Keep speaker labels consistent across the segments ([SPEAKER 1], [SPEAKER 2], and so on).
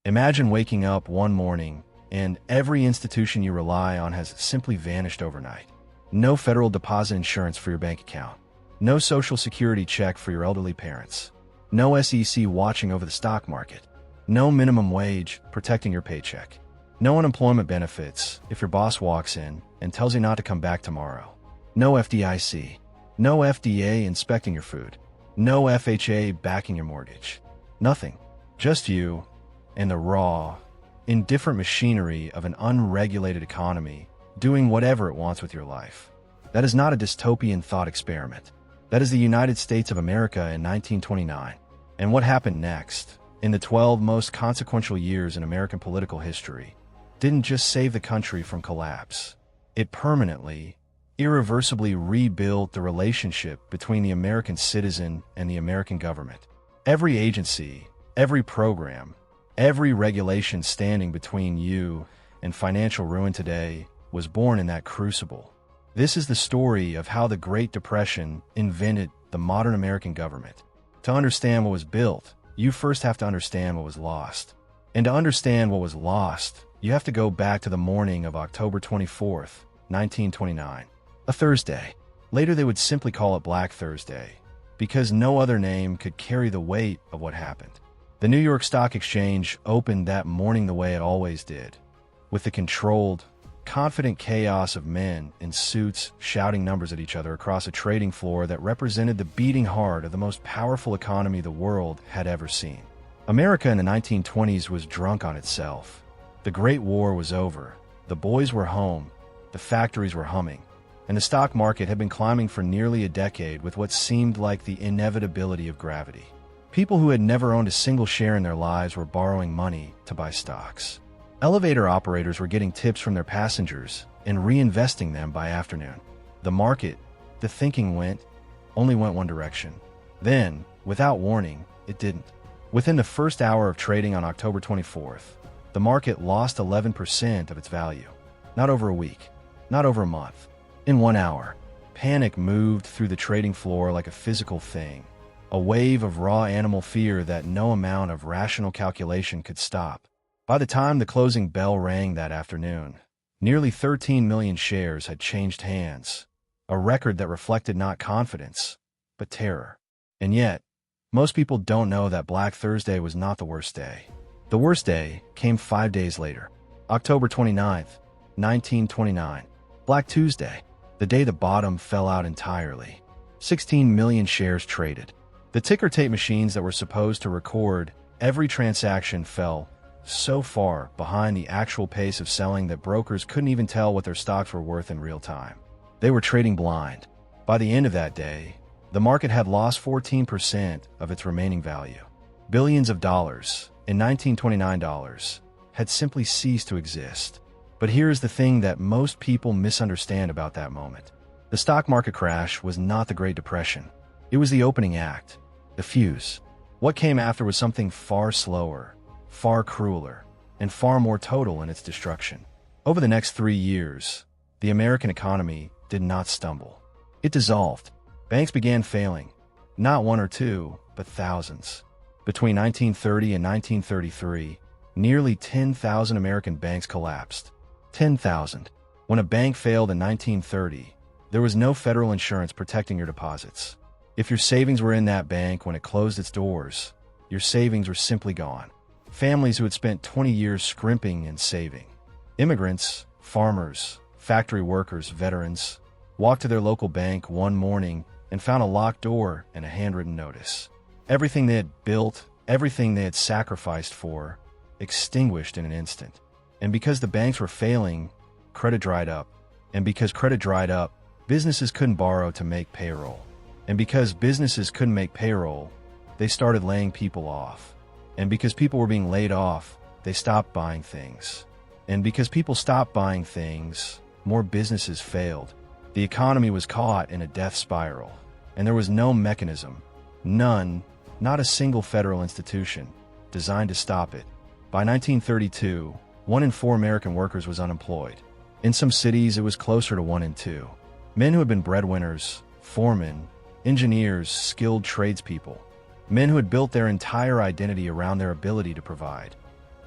[SPEAKER 1] Imagine waking up one morning and every institution you rely on has simply vanished overnight. No federal deposit insurance for your bank account. No social security check for your elderly parents. No SEC watching over the stock market. No minimum wage protecting your paycheck. No unemployment benefits if your boss walks in and tells you not to come back tomorrow. No FDIC. No FDA inspecting your food. No FHA backing your mortgage. Nothing. Just you and the raw, indifferent machinery of an unregulated economy doing whatever it wants with your life. That is not a dystopian thought experiment. That is the United States of America in 1929. And what happened next, in the 12 most consequential years in American political history, didn't just save the country from collapse. It permanently, irreversibly rebuilt the relationship between the American citizen and the American government. Every agency, every program, every regulation standing between you and financial ruin today was born in that crucible. This is the story of how the Great Depression invented the modern American government. To understand what was built, you first have to understand what was lost. And to understand what was lost, you have to go back to the morning of October 24th, 1929, a Thursday. Later they would simply call it Black Thursday, because no other name could carry the weight of what happened. The New York Stock Exchange opened that morning the way it always did, with the controlled, confident chaos of men in suits shouting numbers at each other across a trading floor that represented the beating heart of the most powerful economy the world had ever seen. America in the 1920s was drunk on itself. The Great War was over, the boys were home, the factories were humming, and the stock market had been climbing for nearly a decade with what seemed like the inevitability of gravity. People who had never owned a single share in their lives were borrowing money to buy stocks. Elevator operators were getting tips from their passengers and reinvesting them by afternoon. The market, the thinking only went one direction. Then, without warning, it didn't. Within the first hour of trading on October 24th, the market lost 11% of its value. Not over a week, not over a month. In 1 hour, panic moved through the trading floor like a physical thing, a wave of raw animal fear that no amount of rational calculation could stop. By the time the closing bell rang that afternoon, nearly 13 million shares had changed hands, a record that reflected not confidence, but terror. And yet, most people don't know that Black Thursday was not the worst day. The worst day came 5 days later, October 29th, 1929, Black Tuesday, the day the bottom fell out entirely. 16 million shares traded. The ticker tape machines that were supposed to record every transaction fell so far behind the actual pace of selling that brokers couldn't even tell what their stocks were worth in real time. They were trading blind. By the end of that day, the market had lost 14% of its remaining value. Billions of dollars, in 1929 dollars, had simply ceased to exist. But here's the thing that most people misunderstand about that moment. The stock market crash was not the Great Depression. It was the opening act, the fuse. What came after was something far slower, far crueler, and far more total in its destruction. Over the next 3 years, the American economy did not stumble. It dissolved. Banks began failing, not one or two, but thousands. Between 1930 and 1933, nearly 10,000 American banks collapsed. 10,000. When a bank failed in 1930, there was no federal insurance protecting your deposits. If your savings were in that bank when it closed its doors, your savings were simply gone. Families who had spent 20 years scrimping and saving. Immigrants, farmers, factory workers, veterans, walked to their local bank one morning and found a locked door and a handwritten notice. Everything they had built, everything they had sacrificed for, extinguished in an instant. And because the banks were failing, credit dried up. And because credit dried up, businesses couldn't borrow to make payroll. And because businesses couldn't make payroll, they started laying people off. And because people were being laid off, they stopped buying things. And because people stopped buying things, more businesses failed. The economy was caught in a death spiral. And there was no mechanism, none, not a single federal institution, designed to stop it. By 1932, 1 in 4 American workers was unemployed. In some cities, it was closer to 1 in 2. Men who had been breadwinners, foremen, engineers, skilled tradespeople. Men who had built their entire identity around their ability to provide.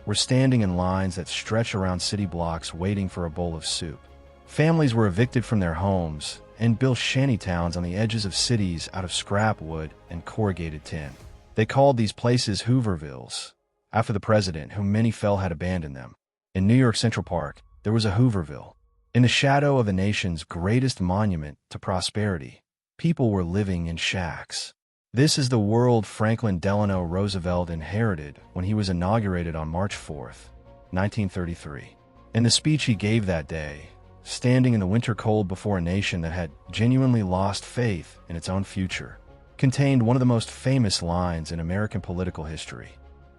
[SPEAKER 1] were standing in lines that stretch around city blocks waiting for a bowl of soup. Families were evicted from their homes and built shantytowns on the edges of cities out of scrap wood and corrugated tin. They called these places Hoovervilles, after the president, whom many felt had abandoned them. In New York Central Park, there was a Hooverville. In the shadow of the nation's greatest monument to prosperity, people were living in shacks. This is the world Franklin Delano Roosevelt inherited when he was inaugurated on March 4th, 1933. In the speech he gave that day, standing in the winter cold before a nation that had genuinely lost faith in its own future, contained one of the most famous lines in American political history.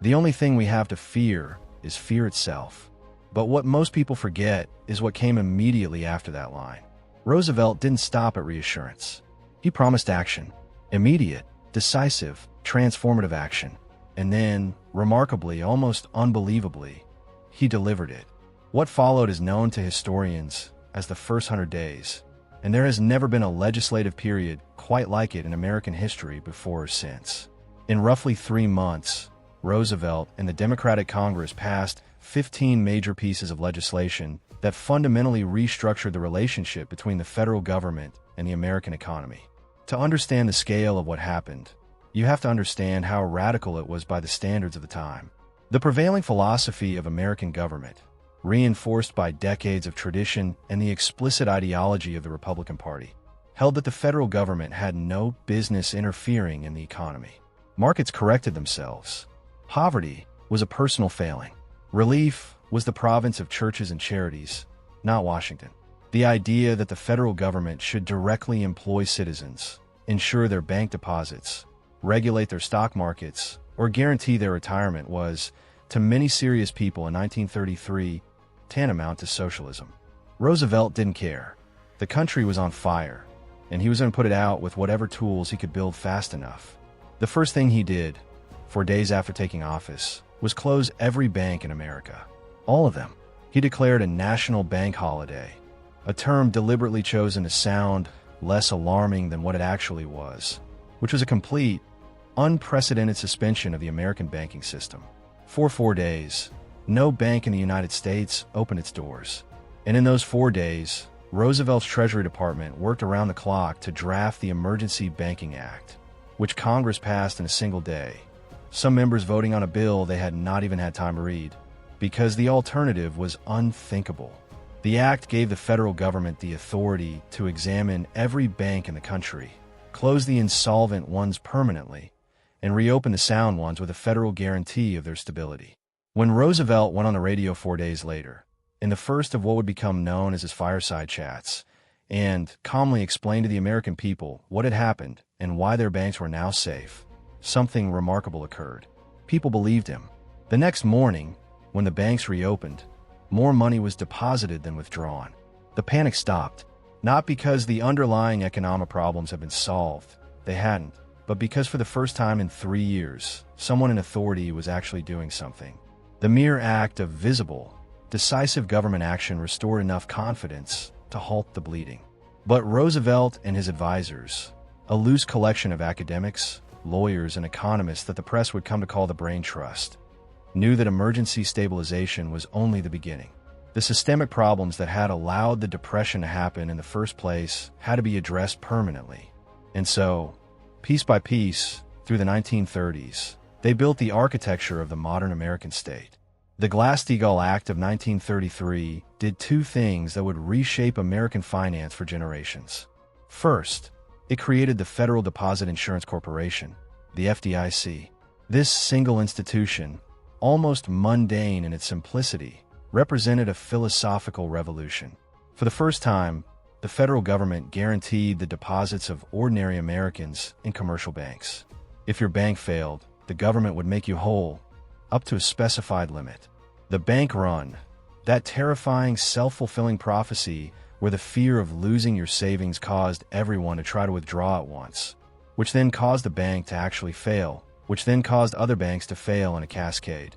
[SPEAKER 1] The only thing we have to fear is fear itself. But what most people forget is what came immediately after that line. Roosevelt didn't stop at reassurance. He promised action. Immediate, decisive, transformative action. And then, remarkably, almost unbelievably, he delivered it. What followed is known to historians as the first 100 days, and there has never been a legislative period quite like it in American history before or since. In roughly 3 months, Roosevelt and the Democratic Congress passed 15 major pieces of legislation that fundamentally restructured the relationship between the federal government and the American economy. To understand the scale of what happened, you have to understand how radical it was by the standards of the time. The prevailing philosophy of American government, reinforced by decades of tradition and the explicit ideology of the Republican Party, held that the federal government had no business interfering in the economy. Markets corrected themselves. Poverty was a personal failing. Relief was the province of churches and charities, not Washington. The idea that the federal government should directly employ citizens, ensure their bank deposits, regulate their stock markets, or guarantee their retirement was, to many serious people in 1933, tantamount to socialism. Roosevelt didn't care. The country was on fire, and he was going to put it out with whatever tools he could build fast enough. The first thing he did, 4 days after taking office, was close every bank in America. All of them. He declared a national bank holiday, a term deliberately chosen to sound less alarming than what it actually was, which was a complete, unprecedented suspension of the American banking system. For 4 days, no bank in the United States opened its doors. And in those 4 days, Roosevelt's Treasury Department worked around the clock to draft the Emergency Banking Act, which Congress passed in a single day. Some members voting on a bill they had not even had time to read, because the alternative was unthinkable. The act gave the federal government the authority to examine every bank in the country, close the insolvent ones permanently, and reopen the sound ones with a federal guarantee of their stability. When Roosevelt went on the radio 4 days later, in the first of what would become known as his fireside chats, and calmly explained to the American people what had happened and why their banks were now safe, something remarkable occurred. People believed him. The next morning, when the banks reopened, more money was deposited than withdrawn. The panic stopped, not because the underlying economic problems had been solved. They hadn't, but because for the first time in 3 years, someone in authority was actually doing something. The mere act of visible, decisive government action restored enough confidence to halt the bleeding. But Roosevelt and his advisors, a loose collection of academics, lawyers, and economists that the press would come to call the Brain Trust, knew that emergency stabilization was only the beginning. The systemic problems that had allowed the Depression to happen in the first place had to be addressed permanently. And so, piece by piece, through the 1930s, they built the architecture of the modern American state. The Glass-Steagall Act of 1933 did 2 things that would reshape American finance for generations. First, it created the Federal Deposit Insurance Corporation, the FDIC. This single institution, almost mundane in its simplicity, represented a philosophical revolution. For the first time, the federal government guaranteed the deposits of ordinary Americans in commercial banks. If your bank failed, the government would make you whole, up to a specified limit. The bank run, that terrifying self-fulfilling prophecy where the fear of losing your savings caused everyone to try to withdraw at once, which then caused the bank to actually fail, which then caused other banks to fail in a cascade.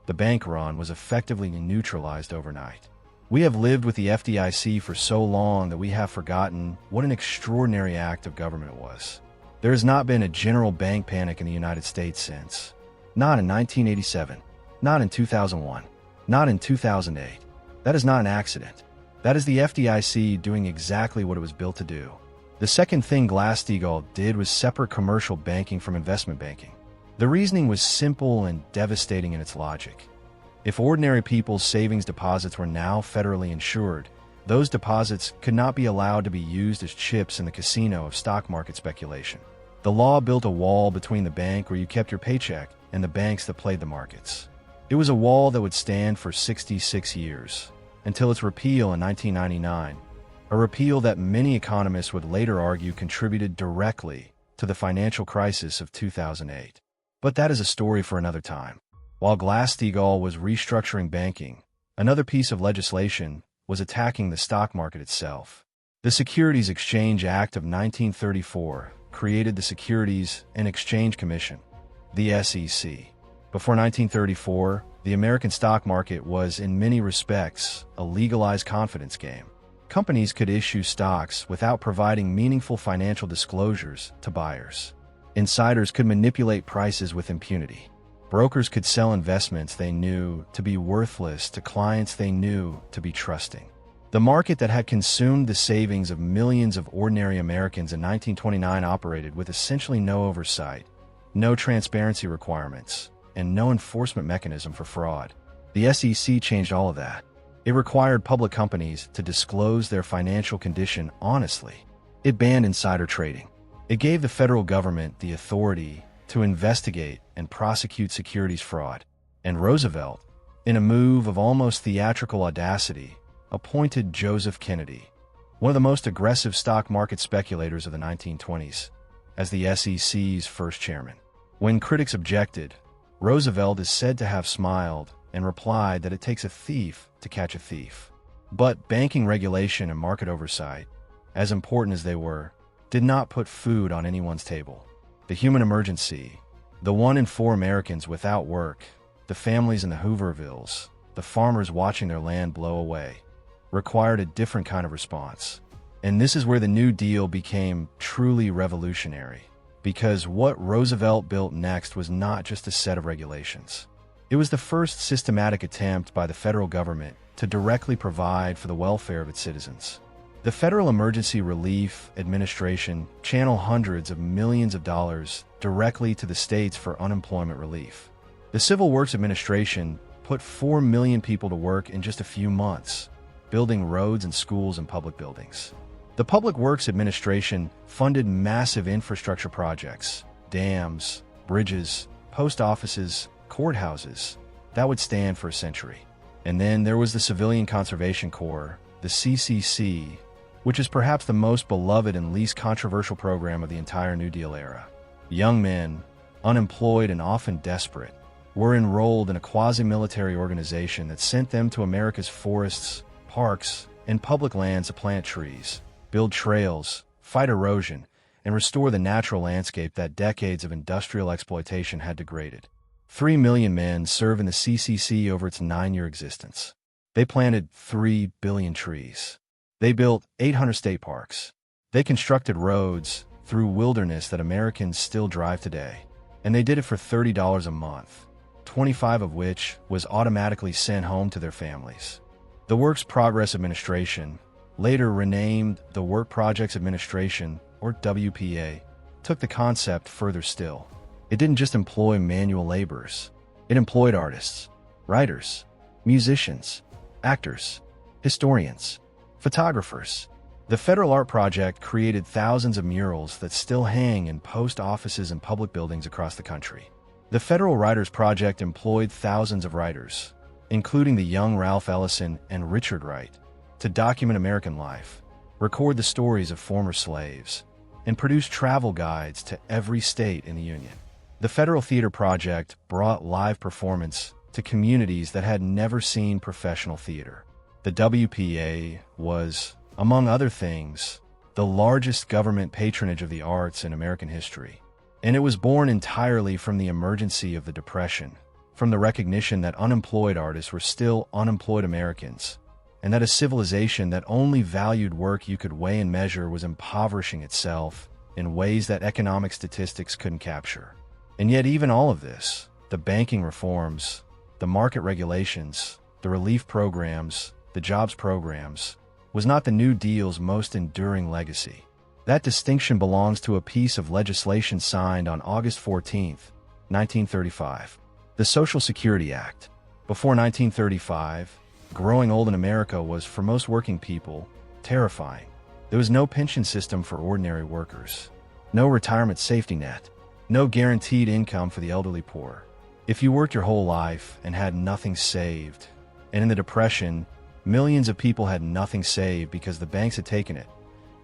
[SPEAKER 1] The bank run was effectively neutralized overnight. We have lived with the FDIC for so long that we have forgotten what an extraordinary act of government it was. There has not been a general bank panic in the United States since. Not in 1987. Not in 2001. Not in 2008. That is not an accident. That is the FDIC doing exactly what it was built to do. The second thing Glass-Steagall did was separate commercial banking from investment banking. The reasoning was simple and devastating in its logic. If ordinary people's savings deposits were now federally insured, those deposits could not be allowed to be used as chips in the casino of stock market speculation. The law built a wall between the bank where you kept your paycheck and the banks that played the markets. It was a wall that would stand for 66 years, until its repeal in 1999, a repeal that many economists would later argue contributed directly to the financial crisis of 2008. But that is a story for another time. While Glass-Steagall was restructuring banking, another piece of legislation was attacking the stock market itself. The Securities Exchange Act of 1934 created the Securities and Exchange Commission, the SEC. Before 1934, the American stock market was, in many respects, a legalized confidence game. Companies could issue stocks without providing meaningful financial disclosures to buyers. Insiders could manipulate prices with impunity. Brokers could sell investments they knew to be worthless to clients they knew to be trusting. The market that had consumed the savings of millions of ordinary Americans in 1929 operated with essentially no oversight, no transparency requirements, and no enforcement mechanism for fraud. The SEC changed all of that. It required public companies to disclose their financial condition honestly. It banned insider trading. It gave the federal government the authority to investigate and prosecute securities fraud. And Roosevelt, in a move of almost theatrical audacity, appointed Joseph Kennedy, one of the most aggressive stock market speculators of the 1920s, as the SEC's first chairman. When critics objected, Roosevelt is said to have smiled and replied that it takes a thief to catch a thief. But banking regulation and market oversight, as important as they were, did not put food on anyone's table. The human emergency, the 1 in 4 Americans without work, the families in the Hoovervilles, the farmers watching their land blow away, required a different kind of response. And this is where the New Deal became truly revolutionary, because what Roosevelt built next was not just a set of regulations. It was the first systematic attempt by the federal government to directly provide for the welfare of its citizens. The Federal Emergency Relief Administration channeled hundreds of millions of dollars directly to the states for unemployment relief. The Civil Works Administration put 4 million people to work in just a few months, building roads and schools and public buildings. The Public Works Administration funded massive infrastructure projects, dams, bridges, post offices, courthouses, that would stand for a century. And then there was the Civilian Conservation Corps, the CCC, which is perhaps the most beloved and least controversial program of the entire New Deal era. Young men, unemployed and often desperate, were enrolled in a quasi-military organization that sent them to America's forests, parks, and public lands to plant trees, build trails, fight erosion, and restore the natural landscape that decades of industrial exploitation had degraded. 3 million men serve in the CCC over its 9-year existence. They planted 3 billion trees. They built 800 state parks. They constructed roads through wilderness that Americans still drive today. And they did it for $30 a month, 25 of which was automatically sent home to their families. The Works Progress Administration, later renamed the Work Projects Administration, or WPA, took the concept further still. It didn't just employ manual laborers. It employed artists, writers, musicians, actors, historians, photographers. The Federal Art Project created thousands of murals that still hang in post offices and public buildings across the country. The Federal Writers Project employed thousands of writers, including the young Ralph Ellison and Richard Wright, to document American life, record the stories of former slaves, and produce travel guides to every state in the Union. The Federal Theater Project brought live performance to communities that had never seen professional theater. The WPA was, among other things, the largest government patronage of the arts in American history. And it was born entirely from the emergency of the Depression, from the recognition that unemployed artists were still unemployed Americans, and that a civilization that only valued work you could weigh and measure was impoverishing itself in ways that economic statistics couldn't capture. And yet even all of this, the banking reforms, the market regulations, the relief programs, the jobs programs, was not the New Deal's most enduring legacy. That distinction belongs to a piece of legislation signed on August 14, 1935, the Social Security Act. Before 1935, growing old in America was, for most working people, terrifying. There was no pension system for ordinary workers, no retirement safety net, no guaranteed income for the elderly poor. If you worked your whole life and had nothing saved, and in the Depression, millions of people had nothing saved because the banks had taken it,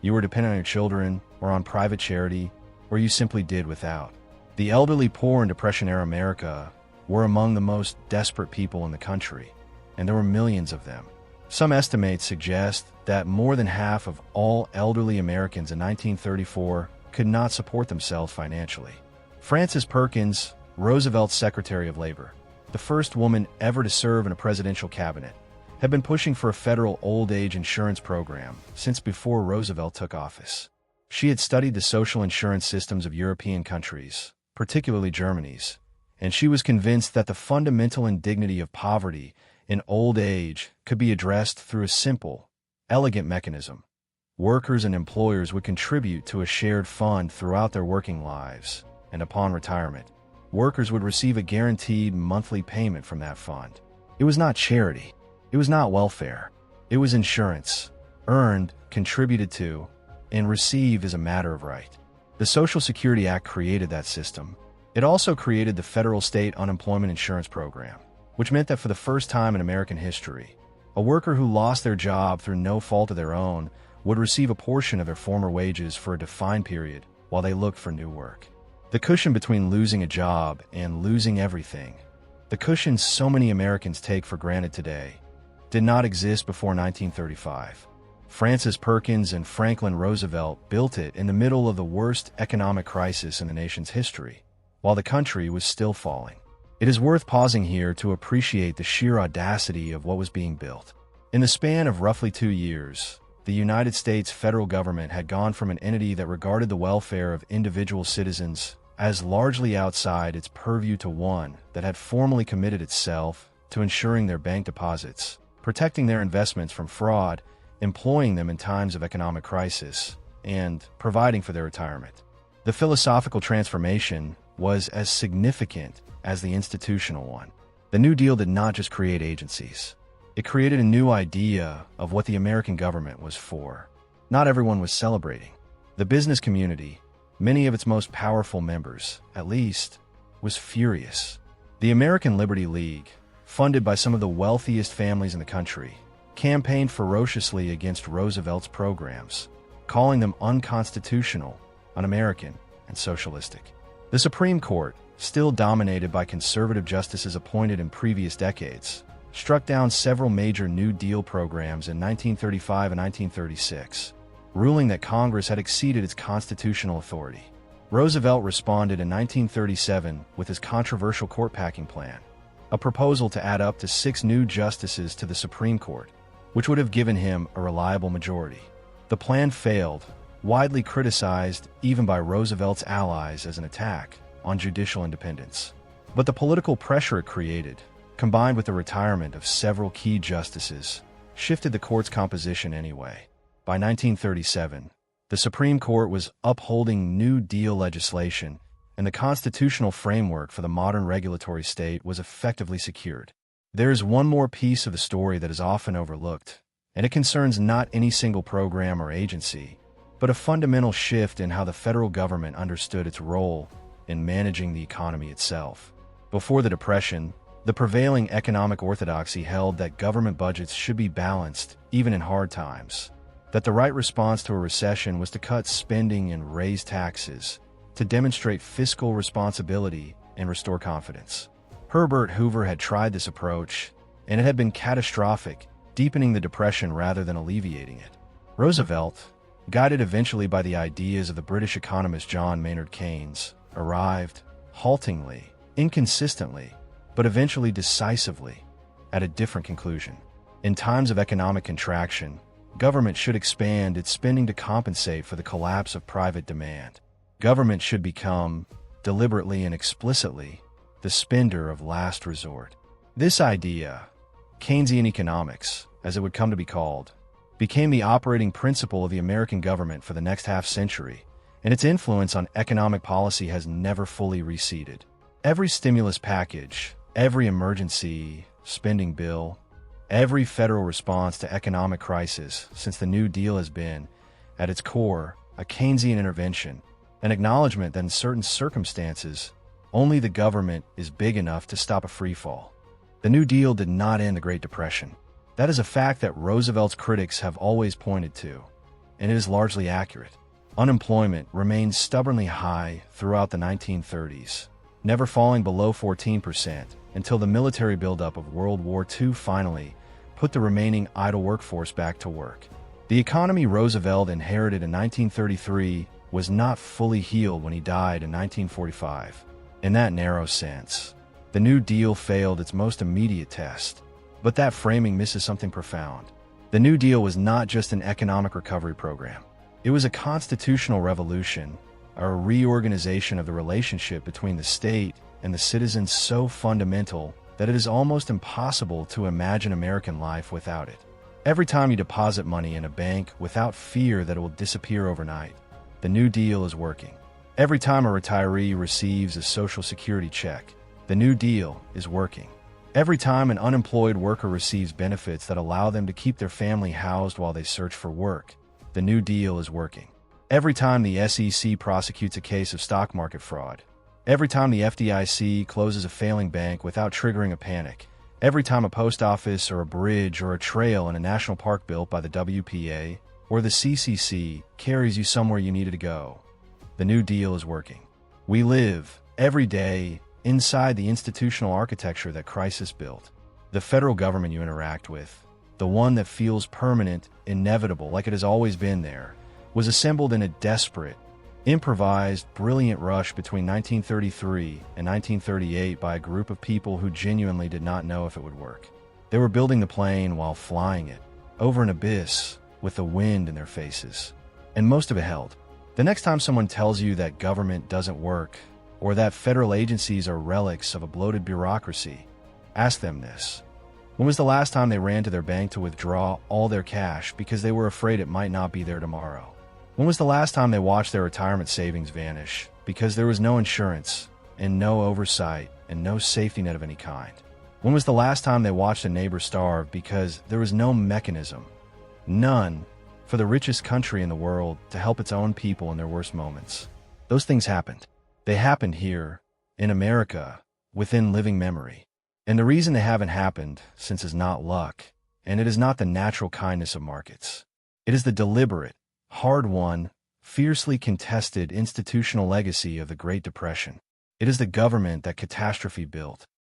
[SPEAKER 1] you were dependent on your children or on private charity, or you simply did without. The elderly poor in Depression-era America were among the most desperate people in the country, and there were millions of them. Some estimates suggest that more than half of all elderly Americans in 1934 could not support themselves financially. Frances Perkins, Roosevelt's Secretary of Labor, the first woman ever to serve in a presidential cabinet, had been pushing for a federal old age insurance program since before Roosevelt took office. She had studied the social insurance systems of European countries, particularly Germany's, and she was convinced that the fundamental indignity of poverty in old age could be addressed through a simple, elegant mechanism. Workers and employers would contribute to a shared fund throughout their working lives, and upon retirement, workers would receive a guaranteed monthly payment from that fund. It was not charity. It was not welfare. It was insurance, earned, contributed to, and received as a matter of right. The Social Security Act created that system. It also created the Federal State Unemployment Insurance Program, which meant that for the first time in American history, a worker who lost their job through no fault of their own would receive a portion of their former wages for a defined period while they looked for new work. The cushion between losing a job and losing everything, the cushion so many Americans take for granted today, did not exist before 1935. Frances Perkins and Franklin Roosevelt built it in the middle of the worst economic crisis in the nation's history, while the country was still falling. It is worth pausing here to appreciate the sheer audacity of what was being built. In the span of roughly 2 years, the United States federal government had gone from an entity that regarded the welfare of individual citizens as largely outside its purview to one that had formally committed itself to ensuring their bank deposits, protecting their investments from fraud, employing them in times of economic crisis, and providing for their retirement. The philosophical transformation was as significant as the institutional one. The New Deal did not just create agencies. It created a new idea of what the American government was for. Not everyone was celebrating. The business community, many of its most powerful members, at least, was furious. The American Liberty League, funded by some of the wealthiest families in the country, campaigned ferociously against Roosevelt's programs, calling them unconstitutional, un-American, and socialistic. The Supreme Court, still dominated by conservative justices appointed in previous decades, struck down several major New Deal programs in 1935 and 1936, ruling that Congress had exceeded its constitutional authority. Roosevelt responded in 1937 with his controversial court-packing plan, a proposal to add up to 6 new justices to the Supreme Court, which would have given him a reliable majority. The plan failed, widely criticized even by Roosevelt's allies as an attack on judicial independence. But the political pressure it created, combined with the retirement of several key justices, shifted the court's composition anyway. By 1937, the Supreme Court was upholding New Deal legislation, and the constitutional framework for the modern regulatory state was effectively secured. There is one more piece of the story that is often overlooked, and it concerns not any single program or agency, but a fundamental shift in how the federal government understood its role in managing the economy itself. Before the Depression, the prevailing economic orthodoxy held that government budgets should be balanced even in hard times, that the right response to a recession was to cut spending and raise taxes, to demonstrate fiscal responsibility and restore confidence. Herbert Hoover had tried this approach, and it had been catastrophic, deepening the Depression rather than alleviating it. Roosevelt, guided eventually by the ideas of the British economist John Maynard Keynes, arrived, haltingly, inconsistently, but eventually decisively, at a different conclusion. In times of economic contraction, government should expand its spending to compensate for the collapse of private demand. Government should become, deliberately and explicitly, the spender of last resort. This idea, Keynesian economics, as it would come to be called, became the operating principle of the American government for the next half-century, and its influence on economic policy has never fully receded. Every stimulus package, every emergency spending bill, every federal response to economic crisis since the New Deal has been, at its core, a Keynesian intervention, an acknowledgement that in certain circumstances, only the government is big enough to stop a freefall. The New Deal did not end the Great Depression. That is a fact that Roosevelt's critics have always pointed to, and it is largely accurate. Unemployment remained stubbornly high throughout the 1930s, never falling below 14% until the military buildup of World War II finally put the remaining idle workforce back to work. The economy Roosevelt inherited in 1933 was not fully healed when he died in 1945. In that narrow sense, the New Deal failed its most immediate test. But that framing misses something profound. The New Deal was not just an economic recovery program. It was a constitutional revolution, a reorganization of the relationship between the state and the citizens so fundamental that it is almost impossible to imagine American life without it. Every time you deposit money in a bank without fear that it will disappear overnight, the New Deal is working. Every time a retiree receives a Social Security check, the New Deal is working. Every time an unemployed worker receives benefits that allow them to keep their family housed while they search for work, the New Deal is working. Every time the SEC prosecutes a case of stock market fraud, every time the FDIC closes a failing bank without triggering a panic, every time a post office or a bridge or a trail in a national park built by the WPA or the CCC carries you somewhere you needed to go, the New Deal is working. We live, every day, inside the institutional architecture that crisis built. The federal government you interact with, the one that feels permanent, inevitable, like it has always been there, was assembled in a desperate, improvised, brilliant rush between 1933 and 1938 by a group of people who genuinely did not know if it would work. They were building the plane while flying it, over an abyss, with the wind in their faces. And most of it held. The next time someone tells you that government doesn't work, or that federal agencies are relics of a bloated bureaucracy, ask them this. When was the last time they ran to their bank to withdraw all their cash because they were afraid it might not be there tomorrow? When was the last time they watched their retirement savings vanish because there was no insurance and no oversight and no safety net of any kind? When was the last time they watched a neighbor starve because there was no mechanism, none, for the richest country in the world to help its own people in their worst moments? Those things happened. They happened here, in America, within living memory. And the reason they haven't happened, since is not luck, and it is not the natural kindness of markets. It is the deliberate, hard-won, fiercely contested institutional legacy of the Great Depression. It is the government that catastrophe built,